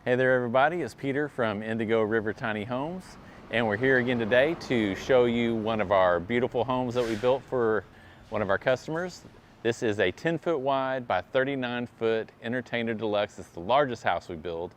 Hey there everybody, it's Peter from Indigo River Tiny Homes, and we're here again today to show you one of our beautiful homes that we built for one of our customers. This is a 10-foot wide by 39-foot Entertainer Deluxe. It's the largest house we build,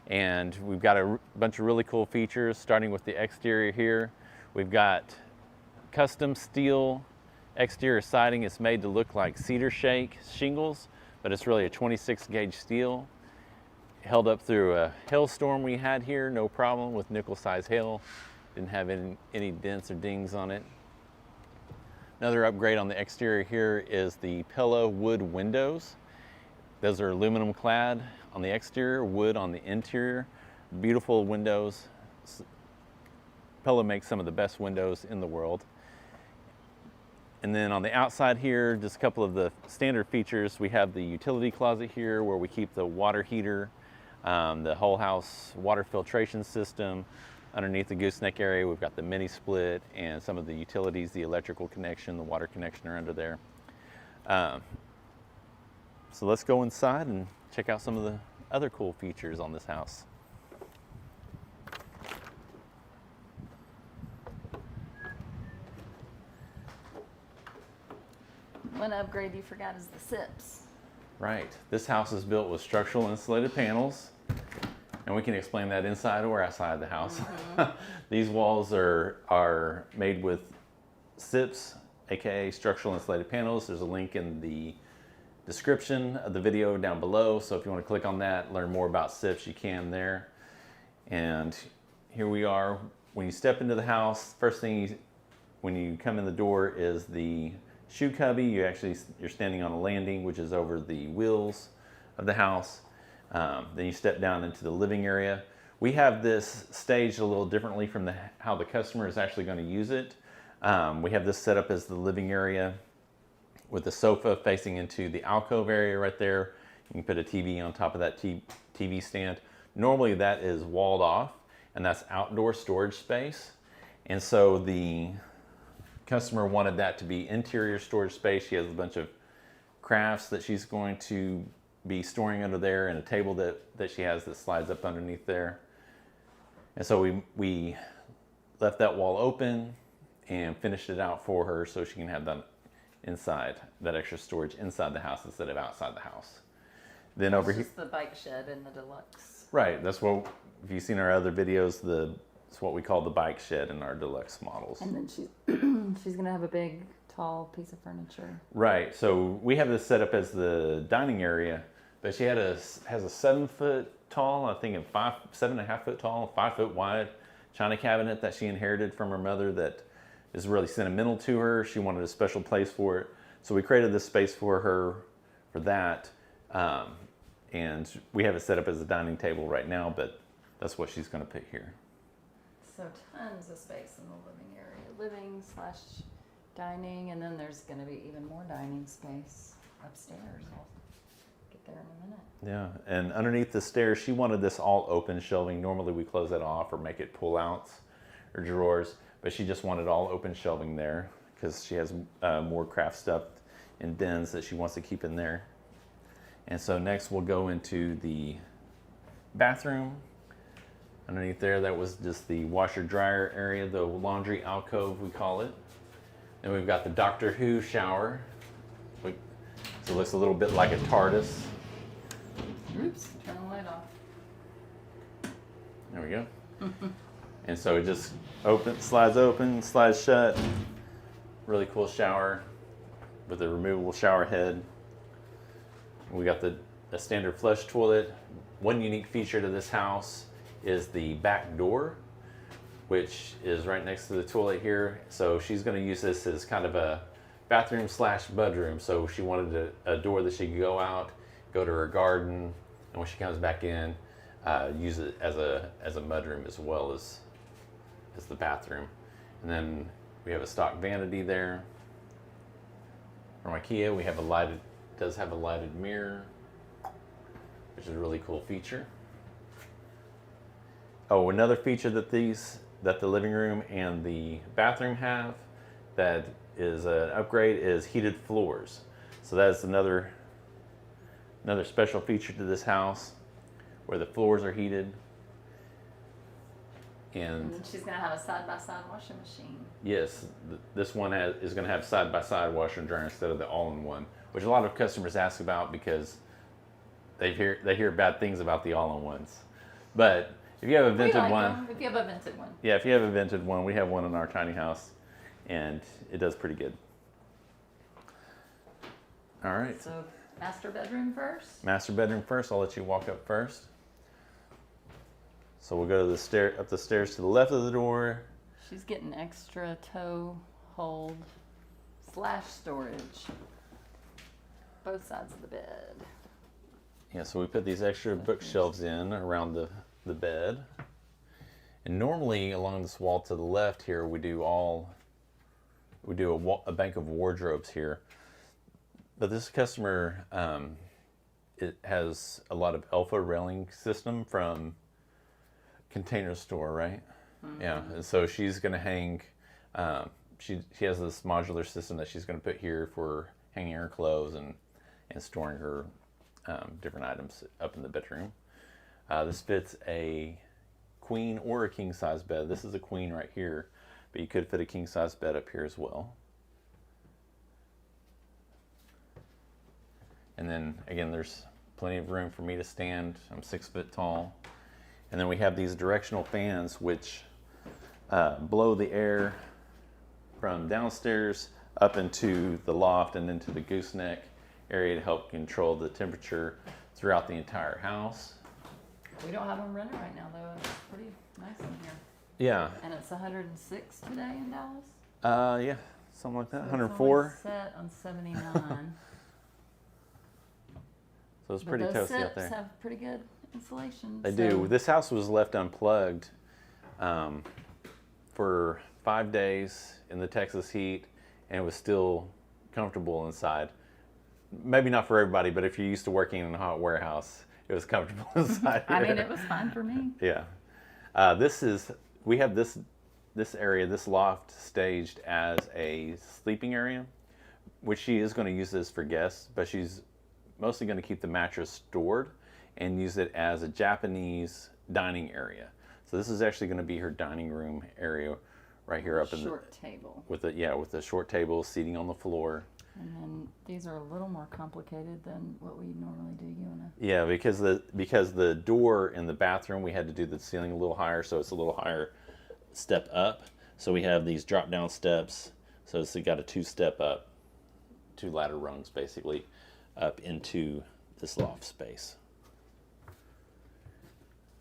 and we've got a bunch of really cool features, starting with the exterior here. We've got custom steel exterior siding. It's made to look like cedar shake shingles, but it's really a 26 gauge steel. Held up through a hailstorm we had here, no problem with nickel size hail. Didn't have any dents or dings on it. Another upgrade on the exterior here is the Pella wood windows. Those are aluminum clad on the exterior, wood on the interior. Beautiful windows. Pella makes some of the best windows in the world. And then on the outside here, just a couple of the standard features. We have the utility closet here where we keep the water heater, the whole house water filtration system. Underneath the gooseneck area, we've got the mini split and some of the utilities, the electrical connection, the water connection are under there. So let's go inside and check out some of the other cool features on this house. One upgrade you forgot is the SIPs. Right. This house is built with structural insulated panels, and we can explain that inside or outside the house. Mm-hmm. These walls are made with SIPs, aka structural insulated panels. There's a link in the description of the video down below, so if you want to click on that, learn more about SIPs, you can there. And here we are. When you step into the house, first thing when you come in the door is the shoe cubby. You're standing on a landing, which is over the wheels of the house. Then you step down into the living area. We have this staged a little differently from how the customer is actually going to use it. We have this set up as the living area with the sofa facing into the alcove area right there. You can put a TV on top of that TV stand. Normally that is walled off, and that's outdoor storage space. And so the customer wanted that to be interior storage space. She has a bunch of crafts that she's going to be storing under there, and a table that she has that slides up underneath there. And so we left that wall open and finished it out for her so she can have that inside, that extra storage inside the house instead of outside the house. Then over here, the bike shed in the Deluxe. Right, that's what, if you've seen our other videos, it's what we call the bike shed in our Deluxe models. And then she's gonna have a big, tall piece of furniture. Right. So we have this set up as the dining area, but she has a 7-foot tall, I think, and 7.5 foot tall, 5 foot wide china cabinet that she inherited from her mother that is really sentimental to her. She wanted a special place for it, so we created this space for her for that. And we have it set up as a dining table right now, but that's what she's going to put here. So tons of space in the living area, living/dining, and then there's going to be even more dining space upstairs. I'll get there in a minute. Yeah, and underneath the stairs, she wanted this all open shelving. Normally we close that off or make it pull-outs or drawers, but she just wanted all open shelving there because she has more craft stuff and bins that she wants to keep in there. And so next we'll go into the bathroom. Underneath there, that was just the washer dryer area, the laundry alcove we call it. And we've got the Doctor Who shower. So it looks a little bit like a TARDIS. Oops, turn the light off. There we go. And so it just slides open, slides shut. Really cool shower with a removable shower head. We got the standard flush toilet. One unique feature to this house is the back door, which is right next to the toilet here. So she's going to use this as kind of a bathroom / bedroom. So she wanted a door that she could go out, go to her garden, and when she comes back in, use it as a mudroom as well as the bathroom. And then we have a stock vanity there. From IKEA, we have does have a lighted mirror, which is a really cool feature. Oh, another feature that the living room and the bathroom have that is an upgrade is heated floors. So that is another special feature to this house, where the floors are heated. And And she's gonna have a side-by-side washing machine. yes, this one is going to have side-by-side washer and dryer instead of the all-in-one, which a lot of customers ask about because they hear bad things about the all-in-ones. But if you have a vented one, them if you have a vented one. yeah, if you have a vented one, we have one in our tiny house, and it does pretty good. All right. So master bedroom first. Master bedroom first. I'll let you walk up first. So we'll go to up the stairs to the left of the door. She's getting extra toe hold / storage. Both sides of the bed. Yeah, so we put these extra bookshelves in around the bed. And normally along this wall to the left here, we do a bank of wardrobes here. But this customer, it has a lot of alpha railing system from Container Store, right? Mm-hmm. Yeah, and so she's going to hang, she has this modular system that she's going to put here for hanging her clothes and storing her different items up in the bedroom. This fits a queen or a king size bed. This is a queen right here, but you could fit a king size bed up here as well. And then again, there's plenty of room for me to stand. I'm 6 foot tall. And then we have these directional fans which blow the air from downstairs up into the loft and into the gooseneck area to help control the temperature throughout the entire house. We don't have them running right now though. It's pretty nice in here. Yeah. And it's 106 today in Dallas. Yeah, something like that. So 104. It's only set on 79. So it's pretty toasty out there. Those have pretty good insulation. They do. This house was left unplugged for 5 days in the Texas heat, and it was still comfortable inside. Maybe not for everybody, but if you're used to working in a hot warehouse, it was comfortable inside. I mean, it was fine for me. Yeah. We have this area, this loft, staged as a sleeping area, which she is going to use this for guests, but she's mostly going to keep the mattress stored and use it as a Japanese dining area. So this is actually going to be her dining room area right here up in the short table. with the short table, seating on the floor. And then these are a little more complicated than what we normally do, you and I. Yeah, because the door in the bathroom, we had to do the ceiling a little higher, so it's a little higher step up. So we have these drop down steps. So it's got a 2-step up, 2 ladder rungs basically, up into this loft space.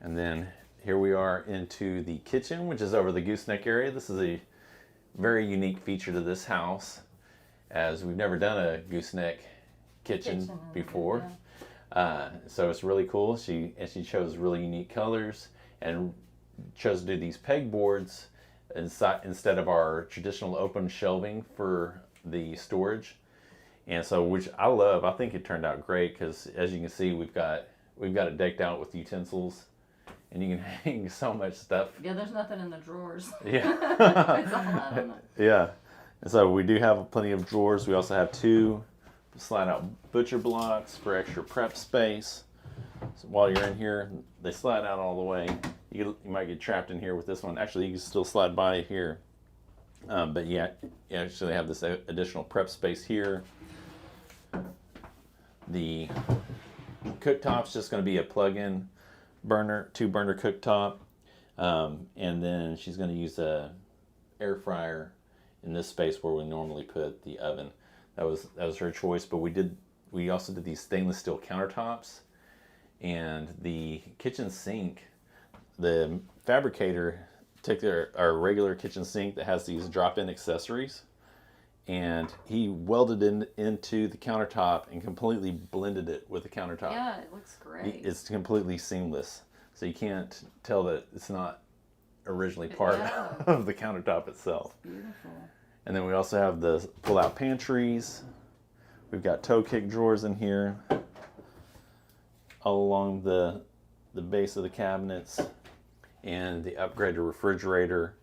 And then here we are into the kitchen, which is over the gooseneck area. This is a very unique feature to this house, as we've never done a gooseneck kitchen before. Yeah. So it's really cool. She chose really unique colors and chose to do these pegboards instead of our traditional open shelving for the storage. And so, which I love. I think it turned out great because, as you can see, we've got it decked out with utensils, and you can hang so much stuff. Yeah, there's nothing in the drawers. Yeah. It's all out on it. Yeah. And so we do have plenty of drawers. We also have 2 slide-out butcher blocks for extra prep space. So while you're in here, they slide out all the way. You might get trapped in here with this one. Actually, you can still slide by here. But yeah, you actually have this additional prep space here. The cooktop's just going to be a plug-in burner, 2-burner cooktop. And then she's going to use a air fryer in this space where we normally put the oven. That was her choice, but we also did these stainless steel countertops, and the kitchen sink. The fabricator took our regular kitchen sink that has these drop-in accessories, and he welded into the countertop and completely blended it with the countertop. Yeah, it looks great. It's completely seamless, so you can't tell that it's not originally part of the countertop itself. It's beautiful. And then we also have the pull-out pantries. We've got toe kick drawers in here, all along the base of the cabinets, and the upgraded refrigerator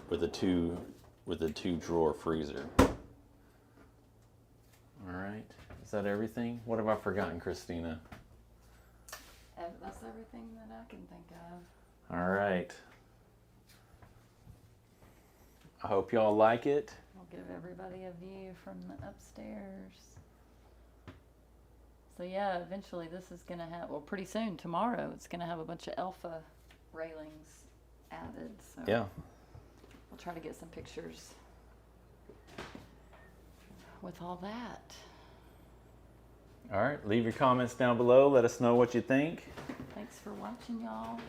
with a 2-drawer freezer. All right, is that everything? What have I forgotten, Christina? That's everything that I can think of. All right. I hope y'all like it. I'll give everybody a view from the upstairs. So yeah, eventually this is gonna have, well, pretty soon, tomorrow, it's gonna have a bunch of alpha railings added. So Yeah. we'll try to get some pictures with all that. All right. Leave your comments down below. Let us know what you think. Thanks for watching, y'all.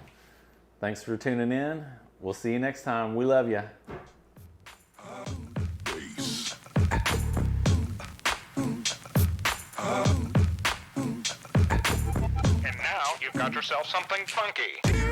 Thanks for tuning in. We'll see you next time. We love you. And now you've got yourself something funky.